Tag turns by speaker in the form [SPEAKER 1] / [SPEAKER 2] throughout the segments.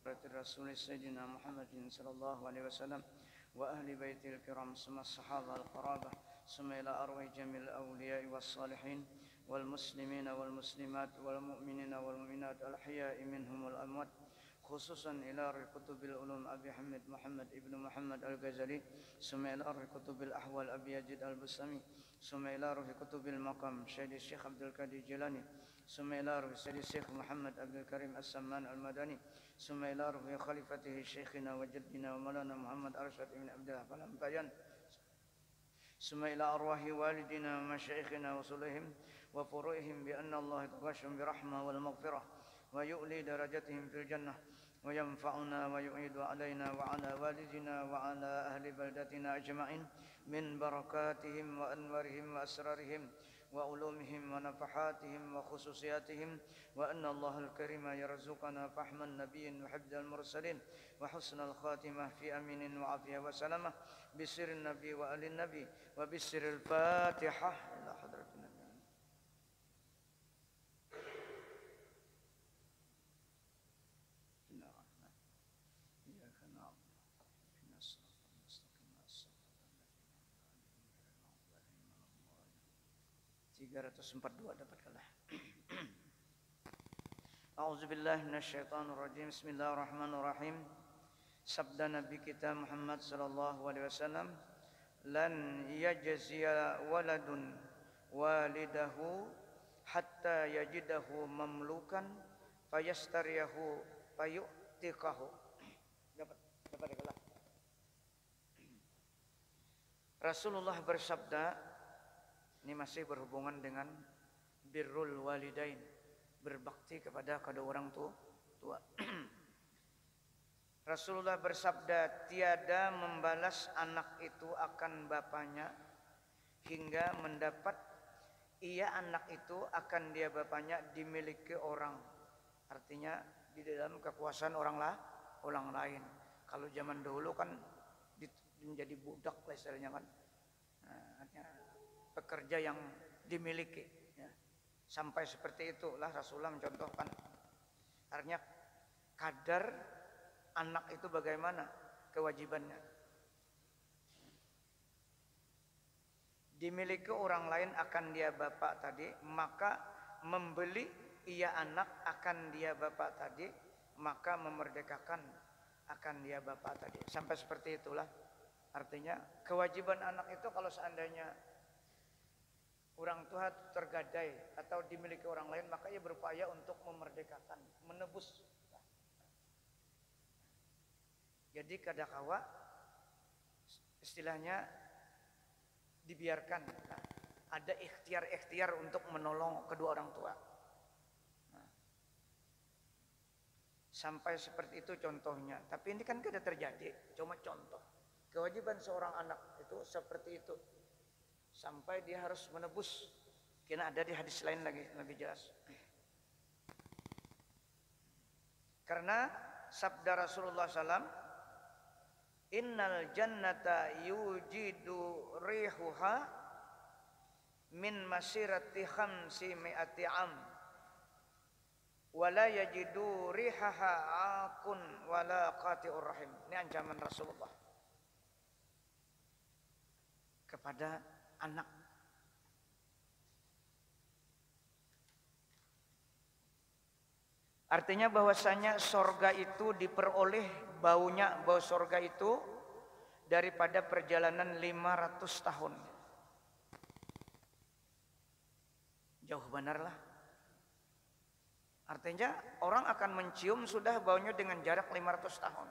[SPEAKER 1] رسول سيدنا محمد صلى الله عليه وسلم وأهل بيته الكرام ثم الصحابة القرابة ثم إلى أرواح جميع الأولياء والصالحين والمسلمين والمسلمات والمؤمنين والمؤمنات الأحياء منهم والأموات خصوصا إلى روح كتب العلوم أبي حمد محمد ابن محمد الغزالي ثم إلى روح كتب الأحوال أبي يزيد البستامي ثم إلى روح كتب المقام سيد الشيخ عبد القادر الجيلاني ثم إلى روح سيد الشيخ محمد عبد الكريم السمان المدني ثم إلى روح خليفته شيخنا وجدنا ومولانا محمد أرشد بن عبد الله فلان ثم إلى أرواح والدنا ومشايخنا وصلهم وفروعهم بأن الله يتغشهم برحمة والمغفرة ويؤلي درجتهم في الجنة وينفعنا ويعيد علينا وعلى والدنا وعلى أهل بلدتنا أجمعين من بركاتهم وأنوارهم وأسرارهم وعلومهم ونفحاتهم وخصوصياتهم وأن الله الكريم يرزقنا فحم النبي وحفظ المرسلين وحسن الخاتمة في أمين وعافية وسلامة بسر النبي وآل النبي وبسر الفاتحة إلى حضرة النبي. إياك نعبد وإياك نستعين 342 dapatkanlah. A'udzubillahi minasyaitonir rajim. Bismillahirrahmanirrahim. Sabda Nabi kita Muhammad sallallahu alaihi wasallam, lan yajziya waladun walidahu hatta yajidahu mamlukan fayastariyahu fayu'tiqahu. Dapat kalah. Rasulullah bersabda, ini masih berhubungan dengan birrul walidain, berbakti kepada kedua orang tua. Rasulullah bersabda, tiada membalas anak itu akan bapaknya hingga mendapat ia anak itu akan dia bapaknya dimiliki orang. Artinya di dalam kekuasaan orang lain. Kalau zaman dahulu kan menjadi budak lah istilahnya kan. Artinya pekerja yang dimiliki. Ya. Sampai seperti itulah Rasulullah mencontohkan. Artinya kadar anak itu bagaimana kewajibannya. Dimiliki orang lain akan dia bapak tadi, maka membeli ia anak akan dia bapak tadi, maka memerdekakan akan dia bapak tadi. Sampai seperti itulah. Artinya kewajiban anak itu kalau seandainya orang tua tergadai atau dimiliki orang lain, maka ia berupaya untuk memerdekakan, menebus. Jadi kadangkala istilahnya dibiarkan. Nah, ada ikhtiar-ikhtiar untuk menolong kedua orang tua. Nah, sampai seperti itu contohnya. Tapi ini kan tidak terjadi, cuma contoh. Kewajiban seorang anak itu seperti itu. Sampai dia harus menebus. Karena ada di hadis lain lagi lebih jelas. Karena sabda Rasulullah SAW, innal jannata yujidu rihuha min masirati khamsi mi'ati am wala yajidu rihaha akun wala qati'ur rahim. Ini ancaman Rasulullah kepada anak. Artinya bahwasanya sorga itu diperoleh bau sorga itu daripada perjalanan 500 tahun. Jauh benar lah. Artinya orang akan mencium sudah baunya dengan jarak 500 tahun.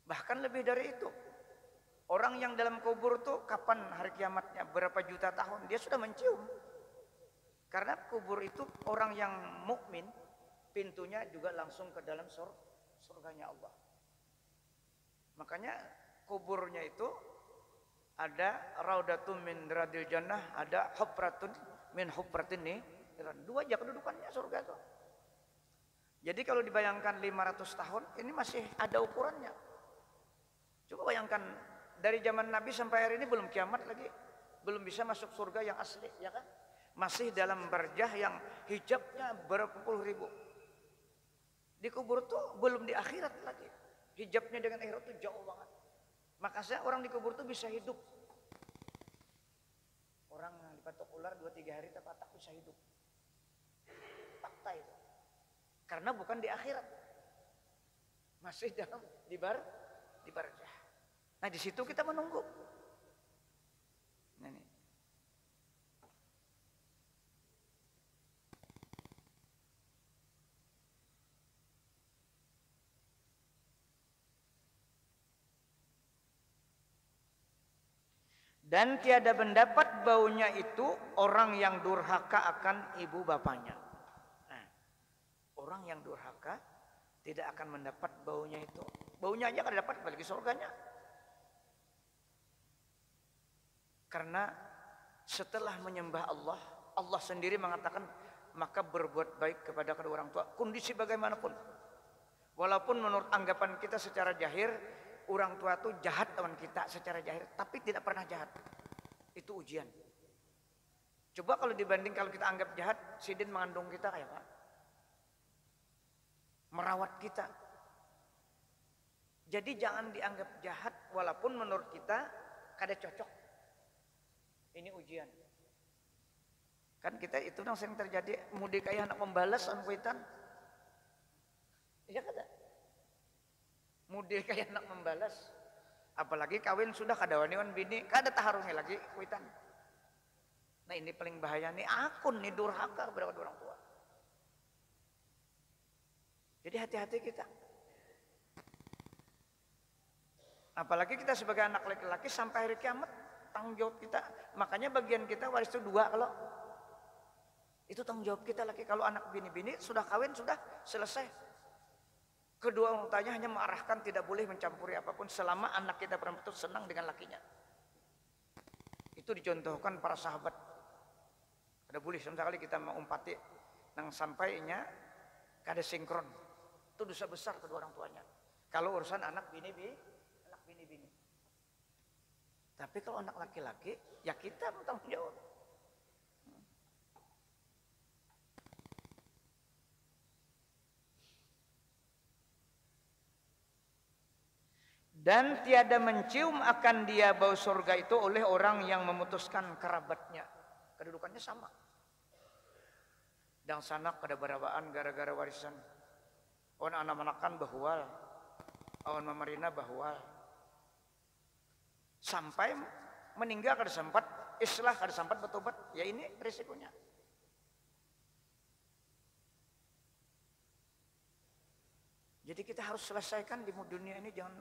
[SPEAKER 1] Bahkan lebih dari itu. Orang yang dalam kubur tuh kapan hari kiamatnya, berapa juta tahun, dia sudah mencium. Karena kubur itu orang yang mukmin, pintunya juga langsung ke dalam surganya Allah. Makanya kuburnya itu ada raudatun min radil jannah, ada hufratun min hufratin nih. Dua aja kedudukannya surga itu. Jadi kalau dibayangkan 500 tahun, ini masih ada ukurannya. Coba bayangkan dari zaman Nabi sampai hari ini belum kiamat lagi. Belum bisa masuk surga yang asli, ya kan? Masih dalam barjah yang hijabnya berapa puluh ribu. Di kubur tuh belum di akhirat lagi. Hijabnya dengan akhirat tuh jauh banget. Makanya orang di kubur tuh bisa hidup. Orang yang dipatok ular 2-3 hari terpatak bisa hidup. Fakta itu. Karena bukan di akhirat. Masih dalam di barzah. Nah, di situ kita menunggu. Nah, nih. Dan tiada mendapat baunya itu orang yang durhaka akan ibu bapaknya. Nah, orang yang durhaka tidak akan mendapat baunya itu. Baunya aja akan dapat, apalagi surganya. Karena setelah menyembah Allah, Allah sendiri mengatakan, maka berbuat baik kepada kedua orang tua, kondisi bagaimanapun. Walaupun menurut anggapan kita secara jahir, orang tua itu jahat lawan kita secara jahir, tapi tidak pernah jahat. Itu ujian. Coba kalau dibanding kalau kita anggap jahat, Sidin mengandung kita kayak apa? Merawat kita. Jadi jangan dianggap jahat walaupun menurut kita kada cocok. Ini ujian. Kan kita itu yang sering terjadi, mudik kayak anak membalas angkuitan. Iya kada? Mudik kayak anak membalas. Apalagi kawin sudah kada waniwan bini, kada taharungi lagi kuitan. Nah, ini paling bahaya nih, akun nih durhaka kepada orang tua. Jadi hati-hati kita. Apalagi kita sebagai anak laki-laki sampai hari kiamat tanggung jawab kita. Makanya bagian kita waris itu 2 kalau itu tanggung jawab kita lagi. Kalau anak bini-bini sudah kawin sudah selesai. Kedua orang tuanya hanya mengarahkan tidak boleh mencampuri apapun selama anak kita perempuan itu senang dengan lakinya. Itu dicontohkan para sahabat. Ada boleh sekali kita mengumpati nang sampainya kada sinkron. Itu dosa besar kedua orang tuanya. Kalau urusan anak bini-bini. Tapi kalau anak laki-laki, ya kita bertanggung jawab. Dan tiada mencium akan dia bau surga itu oleh orang yang memutuskan kerabatnya. Kedudukannya sama. Dan sanak pada berawaan gara-gara warisan. On anak-anakan bahwal. On memerina bahwal. Sampai meninggal kada sempat, islah kada sempat bertobat. Ya ini risikonya. Jadi kita harus selesaikan di dunia ini, jangan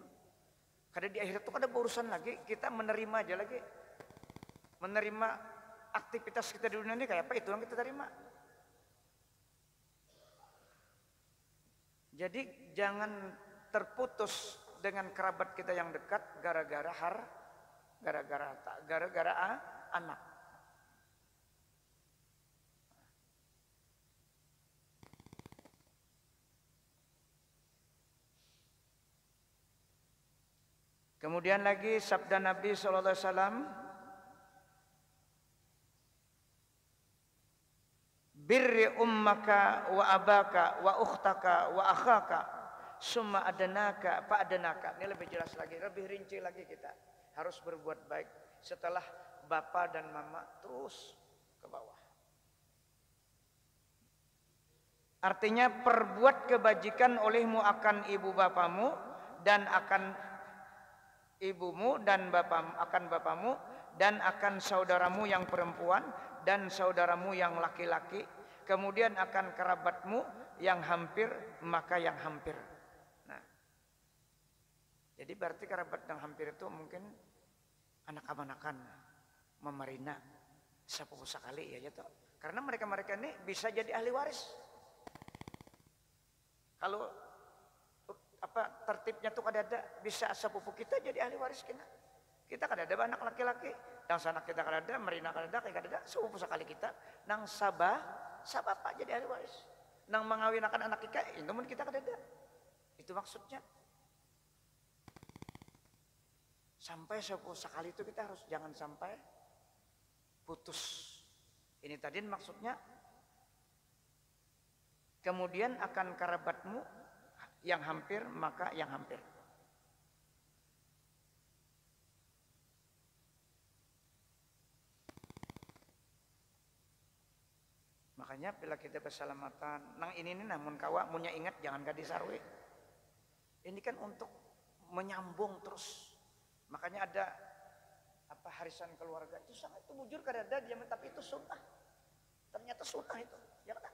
[SPEAKER 1] kada di akhirat itu kada berurusan lagi, kita menerima aja lagi. Menerima aktivitas kita di dunia ini kayak apa, itu yang kita terima. Jadi jangan terputus dengan kerabat kita yang dekat gara-gara anak. Kemudian lagi sabda Nabi SAW, birri ummaka wa abaka wa ukhtaka wa akhaka summa adanaka fa adanaka. Ini lebih jelas lagi, lebih rinci lagi kita. Harus berbuat baik setelah bapa dan mama terus ke bawah. Artinya perbuat kebajikan olehmu akan ibu bapamu dan akan ibumu dan akan bapamu dan akan saudaramu yang perempuan dan saudaramu yang laki-laki, kemudian akan kerabatmu yang hampir maka yang hampir. Nah, jadi berarti kerabat yang hampir itu mungkin anak-anakan, memerina, sepupu sekali ya gitu. Karena mereka-mereka ini bisa jadi ahli waris. Kalau tertibnya tuh kada ada, bisa sepupu kita jadi ahli waris kita. Kita kada ada anak laki-laki, nang sanak kita kada ada, merina kada ada, kada ada, sepupu sekali kita, nang sabapa jadi ahli waris. Nang mengawinakan anak kita, itu pun kita kada ada. Itu maksudnya. Sampai sepupu sekali itu kita harus jangan sampai putus. Ini tadi maksudnya. Kemudian akan kerabatmu yang hampir maka yang hampir. Makanya bila kita bersalamatan, nang ini nih namun kawa munya ingat jangan gadi sarwe. Ini kan untuk menyambung terus. Makanya ada apa harisan keluarga itu sangat itu bujur kadada dia tapi itu sunnah. Ternyata sunnah itu, ya kan?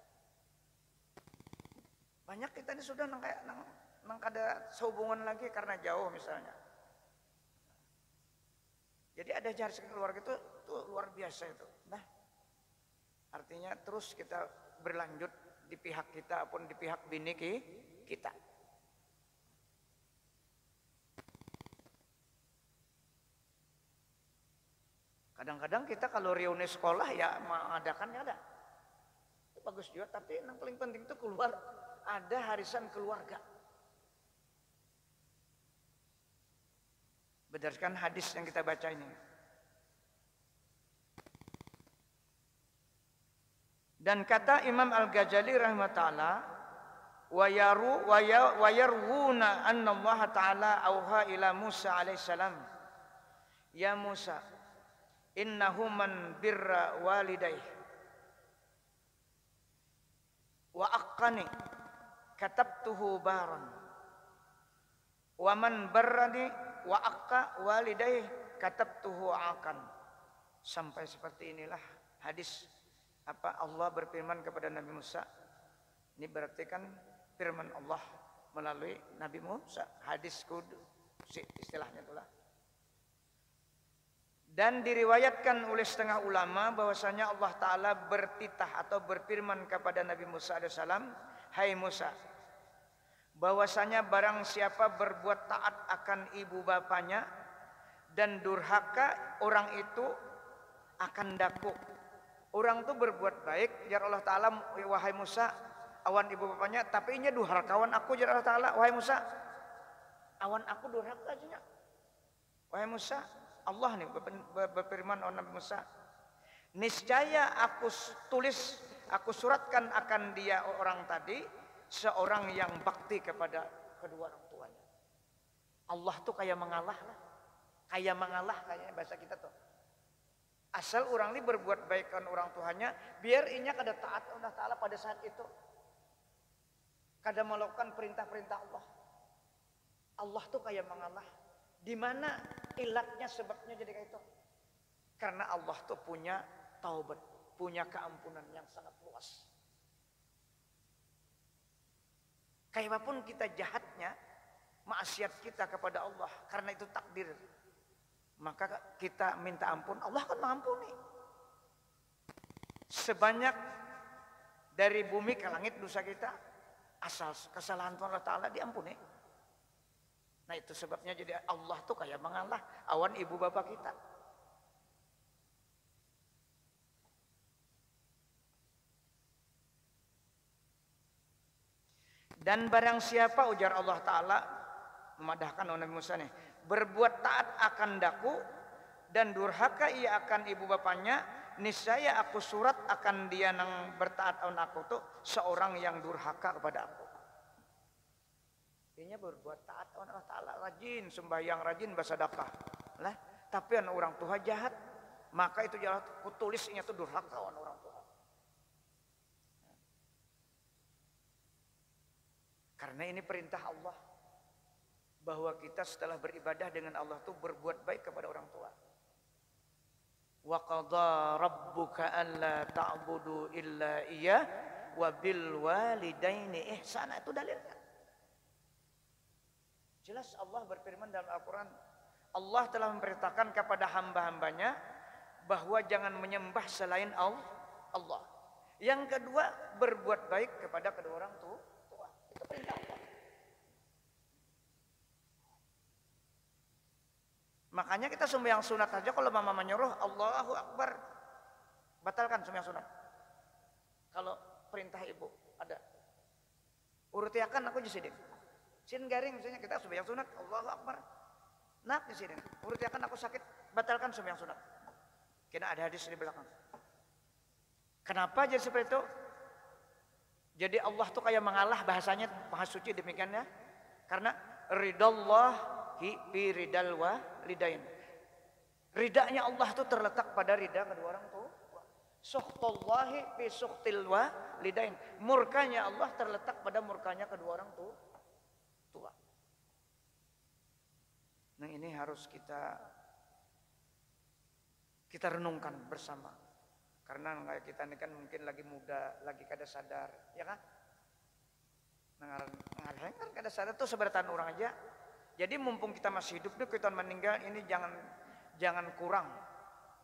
[SPEAKER 1] Banyak kita ini sudah nang kayak nang kada sehubungan lagi karena jauh misalnya. Jadi ada harisan keluarga itu luar biasa itu. Nah, artinya terus kita berlanjut di pihak kita pun di pihak bini kita. Kadang-kadang kita kalau reuni sekolah ya mengadakannya ada. Itu bagus juga, tapi yang paling penting itu keluar ada harisan keluarga. Berdasarkan hadis yang kita baca ini. Dan kata Imam Al-Ghazali rahimahullah, wa yarwuna anna Allah Ta'ala auha ila Musa alaihissalam. Ya Musa, innahu man birra walidayh wa aqqani katabtuhu baran wa man barrani wa aqqa walidayh katabtuhu aqan. Sampai seperti inilah hadis apa Allah berfirman kepada Nabi Musa. Ini berarti kan firman Allah melalui Nabi Musa, hadis qudsi istilahnya itulah. Dan diriwayatkan oleh setengah ulama bahwasanya Allah Ta'ala bertitah atau berfirman kepada Nabi Musa AS, hai Musa, bahwasanya barang siapa berbuat taat akan ibu bapanya dan durhaka, orang itu akan daku. Orang itu berbuat baik, jar Allah Ta'ala, wahai Musa, awan ibu bapanya, tapi inya durhakawan aku, jar Allah Ta'ala, wahai Musa, awan aku durhaka aja. Wahai Musa, Allah nih berfirman oleh Nabi Musa, niscaya aku tulis, aku suratkan akan dia orang tadi seorang yang bakti kepada kedua orang tuanya. Allah tuh kayak mengalah lah, kayaknya bahasa kita tuh. Asal orang ini berbuat baik kan orang tuanya, biar inya kada taat Allah Ta'ala pada saat itu, kada melakukan perintah-perintah Allah. Allah tuh kayak mengalah. Di mana ilatnya, sebabnya jadi kayak itu? Karena Allah tuh punya taubat, punya keampunan yang sangat luas. Kayak apapun kita jahatnya, maksiat kita kepada Allah, karena itu takdir, maka kita minta ampun, Allah akan mengampuni. Sebanyak dari bumi ke langit dosa kita, asal kesalahan Allah Ta'ala diampuni. Nah itu sebabnya jadi Allah tuh kayak mengalah awan ibu bapak kita. Dan barang siapa, ujar Allah Ta'ala memadahkan Nabi Musa nih, berbuat taat akan daku dan durhaka ia akan ibu bapaknya, niscaya aku surat akan dia yang bertaat akan aku tuh seorang yang durhaka kepada aku. Ini berbuat taat akan Allah Ta'ala, rajin sembahyang, rajin bersedekah lah, tapi anak orang tua jahat, maka itu jahat kutulisnya itu durhaka akan orang tua. Karena ini perintah Allah bahwa kita setelah beribadah dengan Allah itu berbuat baik kepada orang tua. Wa qadha rabbuka alla ta'budu illa iyyah wa bil walidaini ihsana, itu dalilnya. Jelas Allah berfirman dalam Al-Quran, Allah telah memerintahkan kepada hamba-hambanya bahwa jangan menyembah selain Allah. Yang kedua, berbuat baik kepada kedua orang tua. Itu perintah Allah. Makanya kita sembahyang sunat saja kalau mama menyuruh Allahu Akbar, batalkan sembahyang sunat. Kalau perintah ibu ada, urutiakan aku jisidin. Sin garing misalnya kita sembahyang sunat Allahu Akbar, nak di sini urutiakan aku sakit, batalkan sembahyang sunat. Kena ada hadis di belakang. Kenapa jadi seperti itu? Jadi Allah tuh kayak mengalah, bahasanya maha suci demikiannya. Karena ridallahi fi ridal walidain. Ridanya Allah itu terletak pada rida kedua orang tua. Sukhtullahi fi sukhtil walidain. Murkanya Allah terletak pada murkanya kedua orang tua. Nah, ini harus kita renungkan bersama. Karena kita ini kan mungkin lagi muda, lagi kada sadar, ya kan? Ngarang kan kada sadar tuh seberatan orang aja. Jadi mumpung kita masih hidup nih, kita meninggal ini jangan kurang.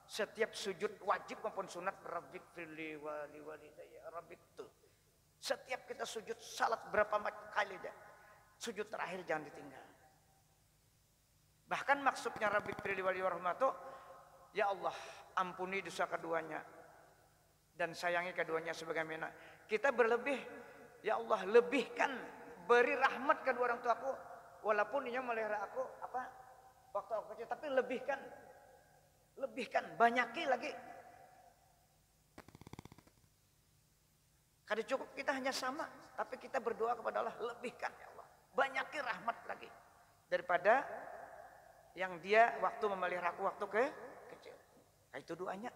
[SPEAKER 1] Setiap sujud wajib maupun sunat, rabbik firli wali walidayya, rabbik tuh. Setiap kita sujud salat berapa kali aja, sujud terakhir jangan ditinggal. Bahkan maksudnya rabbik firli wali warahmatuh, ya Allah ampuni dosa keduanya dan sayangi keduanya sebagaimana kita berlebih. Ya Allah lebihkan, beri rahmat kedua orang tuaku, walaupun dia melihara aku waktu aku kecil, tapi lebihkan, banyaki lagi. Kada cukup kita hanya sama, tapi kita berdoa kepada Allah, lebihkan ya Allah, banyaki rahmat lagi daripada yang dia waktu memelihara aku waktu kecil. Nah, itu doanya.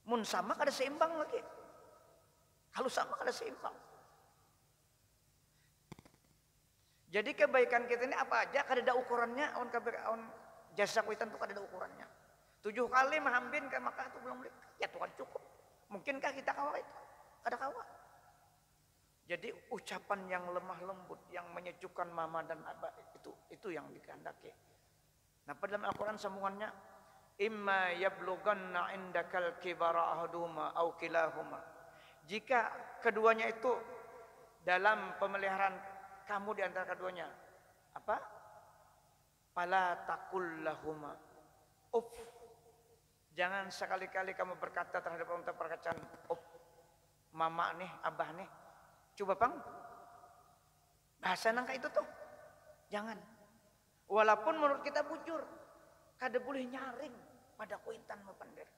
[SPEAKER 1] Mun sama kada seimbang lagi. Kalau sama kada seimbang. Jadi kebaikan kita ini apa aja kada ada ukurannya. On jasa kuitan itu kada ada ukurannya. 7 kali mahambin ke Makkah itu belum beli. Ya Tuhan cukup. Mungkinkah kita kawal itu? Kada kawal. Jadi ucapan yang lemah lembut, yang menyejukkan mama dan abah itu yang dikehendaki. Nah, pada dalam Al-Quran sambungannya, imma yablughanna indakal kibara ahaduhuma aw kilahuma. Jika keduanya itu dalam pemeliharaan kamu di antara keduanya, Fala taqul lahuma uff. Jangan sekali-kali kamu berkata terhadap orang tua perkataan uff. Mama nih, abah nih. Coba pang. Bahasa nangka itu tuh. Jangan. Walaupun menurut kita bujur, kada boleh nyaring pada kuitan mapandar.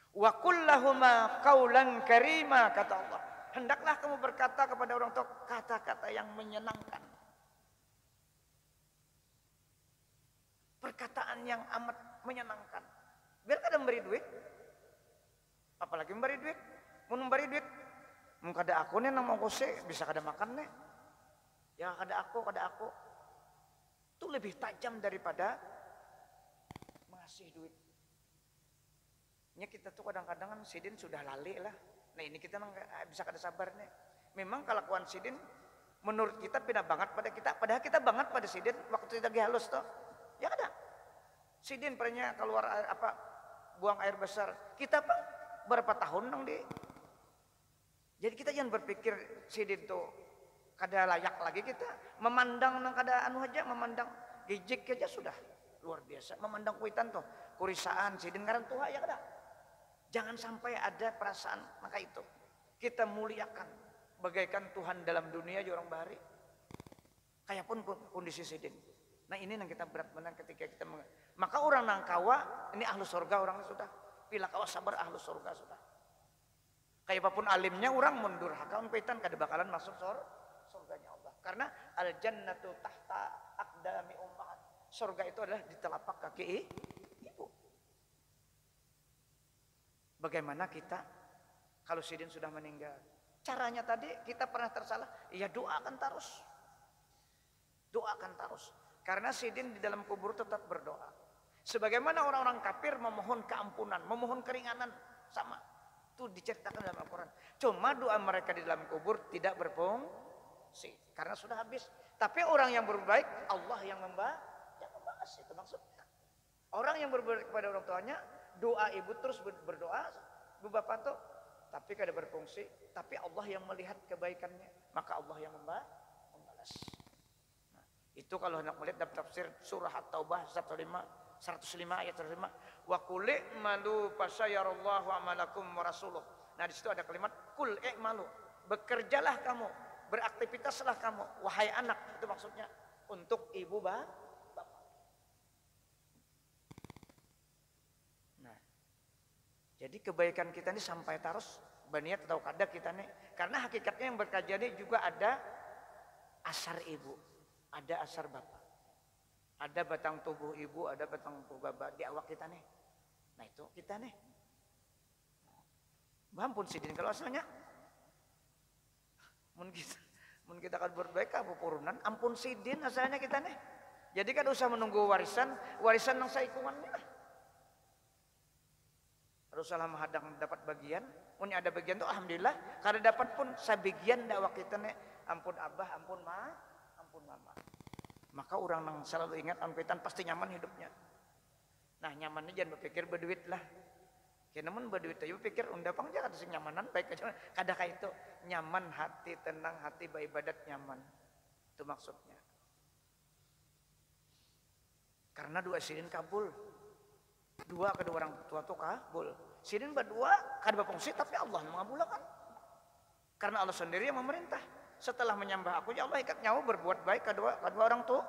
[SPEAKER 1] Wa kullahuma qaulan karima, kata Allah. Hendaklah kamu berkata kepada orang tua kata-kata yang menyenangkan. Perkataan yang amat menyenangkan. Biar kada memberi duit. Apalagi memberi duit. Mun memberi duit, mun kada aku nih nang mau kose bisa kada makan nih. Ya kada aku. Itu lebih tajam daripada mengasih duit. Kita tuh kadang-kadang kan sidin sudah lali lah. Nah ini kita bisa kada sabar nih. Memang kelakuan sidin menurut kita pindah banget pada kita. Padahal kita banget pada sidin waktu kita lagi halus toh. Ya kada. Sidin pernahnya keluar buang air besar. Kita berapa tahun nang di. Jadi kita jangan berpikir sidin tuh kada layak lagi kita. Memandang nang kada aja, memandang gijik aja sudah luar biasa. Memandang kuitan tuh kurisaan sidin ngaran tua ya kada. Jangan sampai ada perasaan maka itu. Kita muliakan bagaikan Tuhan dalam dunia orang bahari. Kayak pun kondisi sidin. Nah ini yang kita berat benar ketika kita maka orang nang kawa ini ahlu surga orangnya sudah. Bila kawa sabar ahlu surga sudah. Kayak apapun alimnya orang mundur hakaun kuitan kada bakalan masuk surganya Allah. Karena al jannatu tahta aqdami ummahat. Surga itu adalah di telapak kaki ibu. Bagaimana kita kalau sidin sudah meninggal? Caranya tadi kita pernah tersalah, ya doakan terus. Doakan terus. Karena sidin di dalam kubur tetap berdoa. Sebagaimana orang-orang kafir memohon keampunan, memohon keringanan sama. Itu diceritakan dalam Al-Quran. Cuma doa mereka di dalam kubur tidak berfungsi karena sudah habis. Tapi orang yang berbaik Allah yang membahas itu maksudnya. Orang yang berbaik kepada orang tuanya, doa ibu terus berdoa, ibu bapak tuh, tapi kada berfungsi. Tapi Allah yang melihat kebaikannya, maka Allah yang membalas. Nah, itu kalau hendak melihat dalam tafsir surah At-Taubah 105 ayat 105. Wa qul i'malu fasyarallahu amalakum wa rasuluh. Nah di situ ada kalimat qul i'malu. Bekerjalah kamu, beraktivitaslah kamu wahai anak, itu maksudnya untuk ibu bapak. Jadi kebaikan kita ini sampai terus baniat atau kada kita nih. Karena hakikatnya yang berkajian ini juga ada
[SPEAKER 2] asar ibu, ada asar bapak. Ada batang tubuh ibu, ada batang tubuh bapak di awak kita nih. Nah itu kita nih. Ampun sidin kalau asalnya. Mun kita kan berbaik apa purunan, ampun sidin asalnya kita nih. Jadi kan usah menunggu warisan nang saikumannya. Harus salah menghadang dapat bagian, mun ada bagian tuh alhamdulillah, kada dapat pun sabagian dakwah kita nih. Ampun abah, ampun ma, ampun mama. Maka orang yang selalu ingat ampitan pasti nyaman hidupnya. Nah nyamannya jangan berpikir berduit lah. Kena mun berduit aja berpikir undapang aja kata nyamanan baik aja. Kadang itu nyaman hati, tenang hati, beribadat nyaman. Itu maksudnya. Karena dua sidin kabul. Dua kedua orang tua tuh kabul. Sidin berdua kada berfungsi tapi Allah mengabulkan. Karena Allah sendiri yang memerintah. Setelah menyembah aku, ya Allah ikat nyawa berbuat baik kedua orang tua.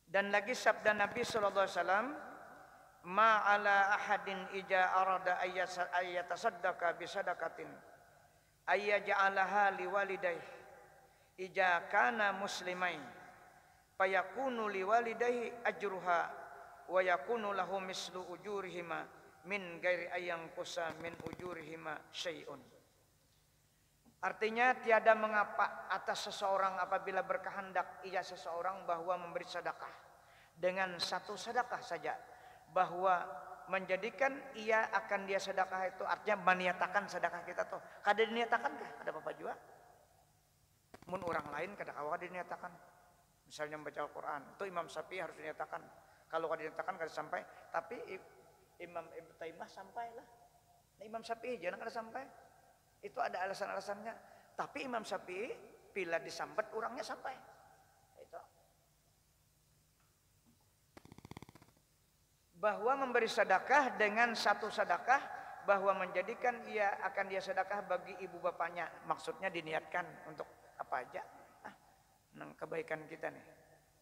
[SPEAKER 2] Dan lagi sabda Nabi SAW, ma'ala ahadin ija arada ayyatasaddaqa bisadaqatin ayyaja'alaha liwalidayh ija kana muslimain fayakunu liwalidayhi ajruha wa yakunu lahu mislu ujurihima min ghairi ayang kusa min ujurihima syai'un. Artinya tiada mengapa atas seseorang apabila berkehendak ia seseorang bahwa memberi sedekah dengan satu sedekah saja, bahwa menjadikan ia akan dia sedekah itu artinya meniatakan sedekah kita tuh kada diniatakan kah ada apa juga mun orang lain kada kawa diniatakan. Misalnya membaca Al-Quran itu Imam Syafi'i harus dinyatakan. Kalau kada dinyatakan kada sampai, tapi Imam Ibnu Taimiyah sampailah. Nah, Imam Syafi'i jangan kada sampai. Itu ada alasan-alasannya. Tapi Imam Syafi'i bila disambat orangnya sampai. Itu. Bahwa memberi sedekah dengan satu sedekah, bahwa menjadikan ia akan dia sedekah bagi ibu bapaknya. Maksudnya diniatkan untuk apa aja? Nang kebaikan kita nih.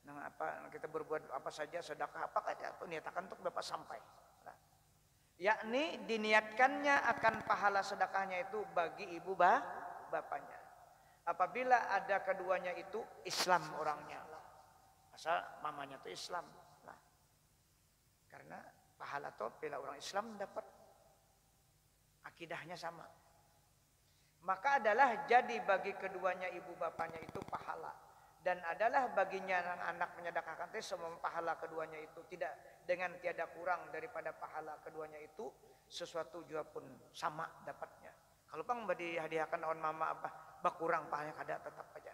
[SPEAKER 2] Nang apa kita berbuat apa saja sedekah apa aja tuh niatakan untuk bapak sampai. Nah, yakni diniatkannya akan pahala sedekahnya itu bagi ibu bapaknya. Apabila ada keduanya itu Islam orangnya. Asal mamanya itu Islam. Nah, karena pahala tuh bila orang Islam dapat akidahnya sama. Maka adalah jadi bagi keduanya ibu bapaknya itu pahala. Dan adalah baginya anak menyedekahkan semua pahala keduanya itu tidak dengan tiada kurang daripada pahala keduanya itu sesuatu juga pun sama dapatnya. Kalau pang dihadiahkan on mama apa kurang pahalanya kada tetap aja.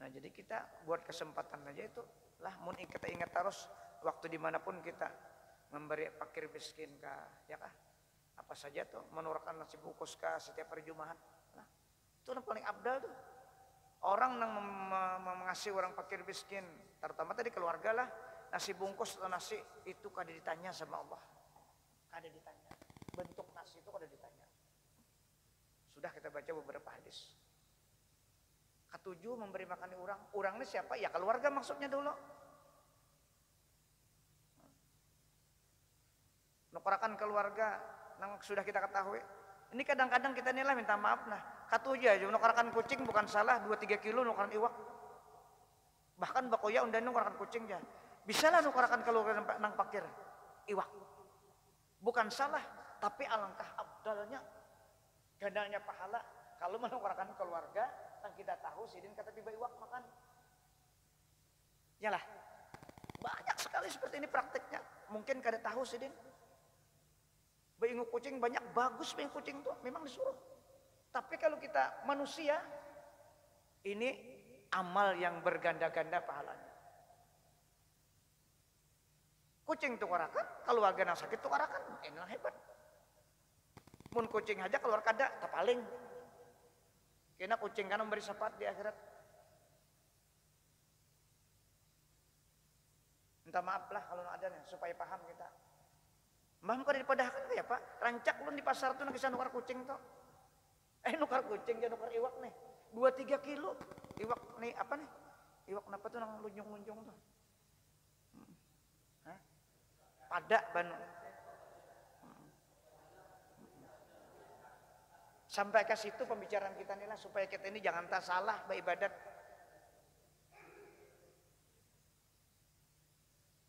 [SPEAKER 2] Nah jadi kita buat kesempatan aja itu lah mun kita ingat terus waktu dimanapun kita memberi fakir miskin kah ya kah apa saja tuh menurunkan nasi bungkus kah setiap hari Jumat. Nah itu yang paling abdal tuh. Orang yang mengasihi orang fakir miskin, terutama tadi keluarga lah, nasi bungkus atau nasi itu kada ditanya sama Allah, kada ditanya. Bentuk nasi itu kada ditanya. Sudah kita baca beberapa hadis. Ketujuh memberi makan orang. Orang ini siapa? Ya keluarga maksudnya dulu. Nukarakan keluarga, yang sudah kita ketahui. Ini kadang-kadang kita nilai minta maaf nah. Katuja aja nukarakan kucing bukan salah 2-3 kilo nukarakan iwak. Bahkan bakoya undan nukarakan kucing aja. Bisa lah nukarakan keluarga nang pakir iwak. Bukan salah, tapi alangkah abdalnya gandanya pahala kalau menukarakan keluarga yang kita tahu sidin kata tiba iwak makan. Yalah. Banyak sekali seperti ini prakteknya. Mungkin kada tahu sidin. Beinguk kucing banyak bagus beinguk kucing tuh memang disuruh. Tapi kalau kita manusia ini amal yang berganda-ganda pahalanya. Kucing tukarakan, keluarga yang sakit tukarakan, enak hebat. Mun kucing aja keluar kada tapaling. Kena kucing kan memberi syafaat di akhirat. Minta maaf lah kalau ada nih supaya paham kita. Mbah kok dipadahkan ya Pak, rancak lu di pasar tuh kisah nukar kucing tuh. Nukar kucing jangan nukar iwak nih. 2-3 kilo. Iwak nih apa nih? Iwak apa tuh nang lunjung-lunjung tuh? Hah? Pada banu. Sampai ke situ pembicaraan kita inilah supaya kita ini jangan tak salah beribadat.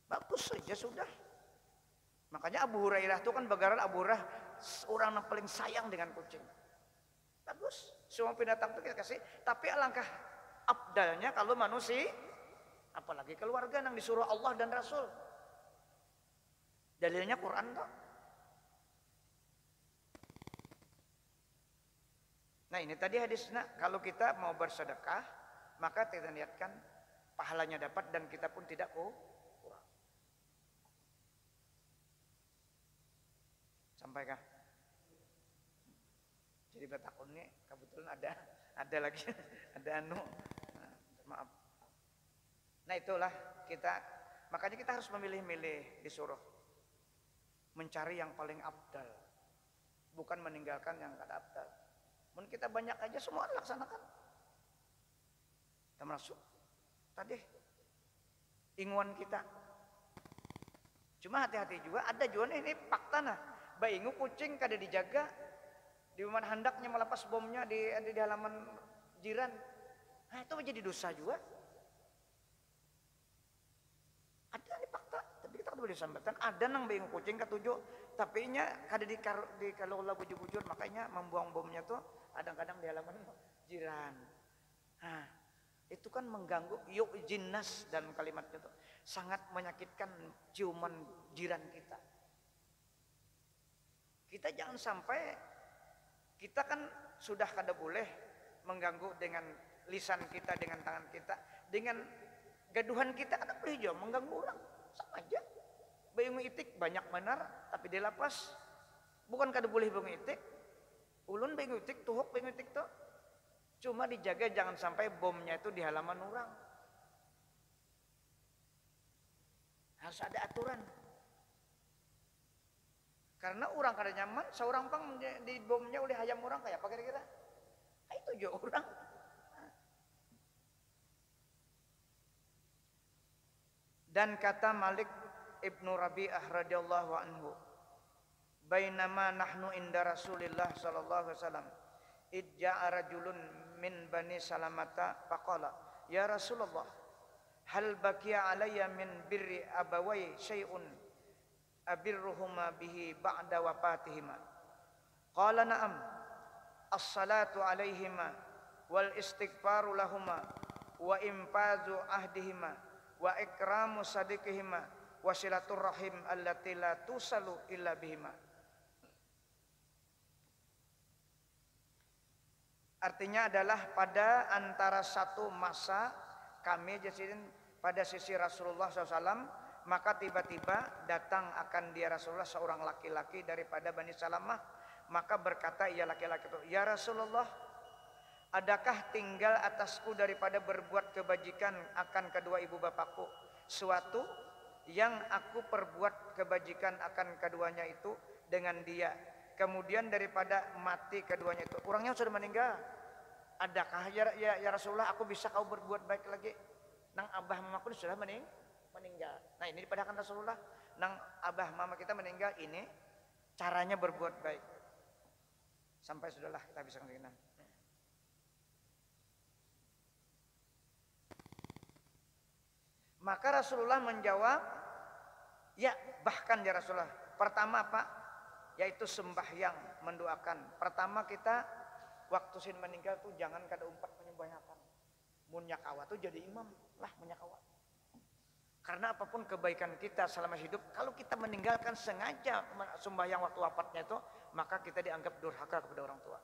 [SPEAKER 2] Bagus saja sudah. Makanya Abu Hurairah itu kan bagaran Abu Hurairah orang yang paling sayang dengan kucing. Bagus. Semua binatang itu kita kasih. Tapi alangkah abdalnya kalau manusia, apalagi keluarga yang disuruh Allah dan Rasul. Dalilnya Quran toh. Nah ini tadi hadisnya, kalau kita mau bersedekah, maka kita niatkan pahalanya dapat dan kita pun tidak kurang. Sampaikah? Jadi betakun ini kebetulan ada lagi, ada anu, maaf. Nah itulah kita, makanya kita harus memilih-milih disuruh mencari yang paling abdal, bukan meninggalkan yang kada abdal. Mungkin kita banyak aja semua laksanakan. Termasuk tadi inguan kita. Cuma hati-hati juga, ada juga ini fakta nah. Baingu kucing kada dijaga, di rumah hendaknya melepas bomnya di halaman jiran. Nah itu menjadi dosa juga. Ada nih fakta, tapi kita boleh sambatan. Ada nang baingu kucing ketujuh, tapi nya kada di kalau bujur-bujur, makanya membuang bomnya tuh kadang-kadang di halaman jiran. Nah, itu kan mengganggu yuk jinnas dan kalimatnya itu sangat menyakitkan ciuman jiran kita. Kita jangan sampai kita kan sudah kada boleh mengganggu dengan lisan kita, dengan tangan kita, dengan gaduhan kita kada boleh juga mengganggu orang. Sama aja. Bayung itik banyak benar, tapi dilapas bukan kada boleh bayung itik. Ulun bayung itik, tuhuk bayung itik tuh. Cuma dijaga jangan sampai bomnya itu di halaman orang. Harus ada aturan. Karena orang kada nyaman, seorang pang di bomnya oleh hayam orang kayak apa kira-kira? Nah, itu juga orang. Dan kata Malik Ibnu Rabi'ah radhiyallahu anhu, bainama nahnu inda Rasulillah sallallahu alaihi wasallam, idja'a rajulun min bani Salamata faqala, ya Rasulullah, hal baqiya alayya min birri abawai syai'un abirruhuma bihi ba'da wafatihima? Qala na'am, as-salatu alaihima wal istighfaru lahuma wa infazu ahdihima wa ikramu sadiqihima wa silatur rahim allati la tusalu illa bihima. Artinya adalah pada antara satu masa kami jadi pada sisi Rasulullah SAW, maka tiba-tiba datang akan dia Rasulullah seorang laki-laki daripada Bani Salamah, maka berkata ia laki-laki itu, ya Rasulullah, adakah tinggal atasku daripada berbuat kebajikan akan kedua ibu bapakku suatu yang aku perbuat kebajikan akan keduanya itu dengan dia, kemudian daripada mati keduanya itu, orangnya sudah meninggal, adakah ya Rasulullah aku bisa kau berbuat baik lagi nang abah mamaku sudah meninggal. Nah ini dipadahkan Rasulullah, nang abah mama kita meninggal, ini caranya berbuat baik. Sampai sudahlah kita bisa mengenal. Maka Rasulullah menjawab, ya bahkan ya Rasulullah, pertama apa? Yaitu sembahyang, mendoakan. Pertama kita waktu sin meninggal tuh jangan kada umpat menyembahkan. Munyakawa tuh jadi imam lah munyakawa. Karena apapun kebaikan kita selama hidup, kalau kita meninggalkan sengaja sembahyang waktu wafatnya itu, maka kita dianggap durhaka kepada orang tua.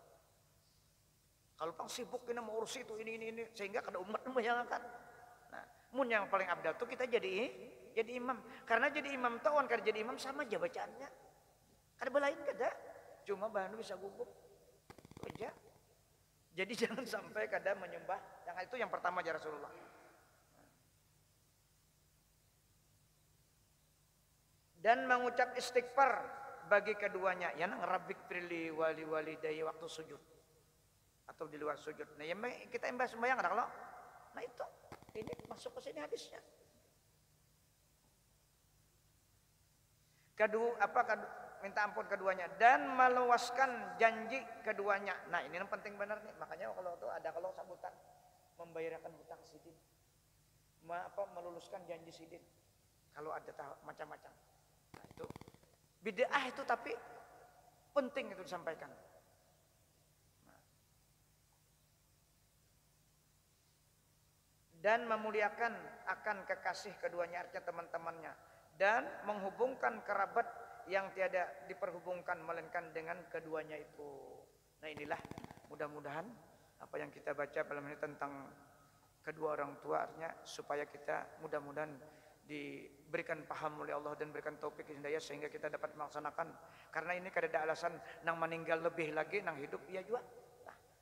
[SPEAKER 2] Kalau pang sibuk kita mau urus itu ini sehingga kada umat membayangkan. Nah, mun yang paling abdal tuh kita jadi imam. Karena jadi imam tuh kada jadi imam sama aja bacaannya. Kada belain kada. Cuma bahan bisa gugup. Itu aja. Jadi jangan sampai kada menyembah. Yang itu yang pertama aja Rasulullah. Dan mengucap istighfar bagi keduanya, ya nang rabbik firli wali walidayya waktu sujud atau di luar sujud. Nah yang kita embah sembahyang ada kalau, nah itu ini masuk ke sini hadisnya. minta ampun keduanya dan meluaskan janji keduanya. Nah, ini yang penting benar nih. Makanya kalau itu ada kalau sabutan membayarkan hutang sidin. Meluluskan janji sidin. Kalau ada macam-macam. Nah, itu bid'ah itu tapi penting itu disampaikan. Dan memuliakan akan kekasih keduanya, artinya teman-temannya, dan menghubungkan kerabat yang tiada diperhubungkan melainkan dengan keduanya itu. Nah, inilah mudah-mudahan apa yang kita baca malam ini tentang kedua orang tua, artinya supaya kita mudah-mudahan diberikan paham oleh Allah dan berikan taufik hidayah sehingga kita dapat melaksanakan. Karena ini kada ada alasan nang meninggal lebih lagi nang hidup iya juga.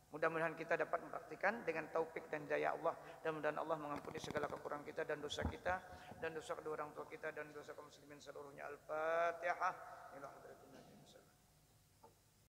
[SPEAKER 2] Mudah-mudahan kita dapat mempraktikan dengan taufik dan daya Allah, dan mudah-mudahan Allah mengampuni segala kekurangan kita dan dosa kita dan dosa kedua orang tua kita dan dosa kaum muslimin seluruhnya. Al-Fatihah.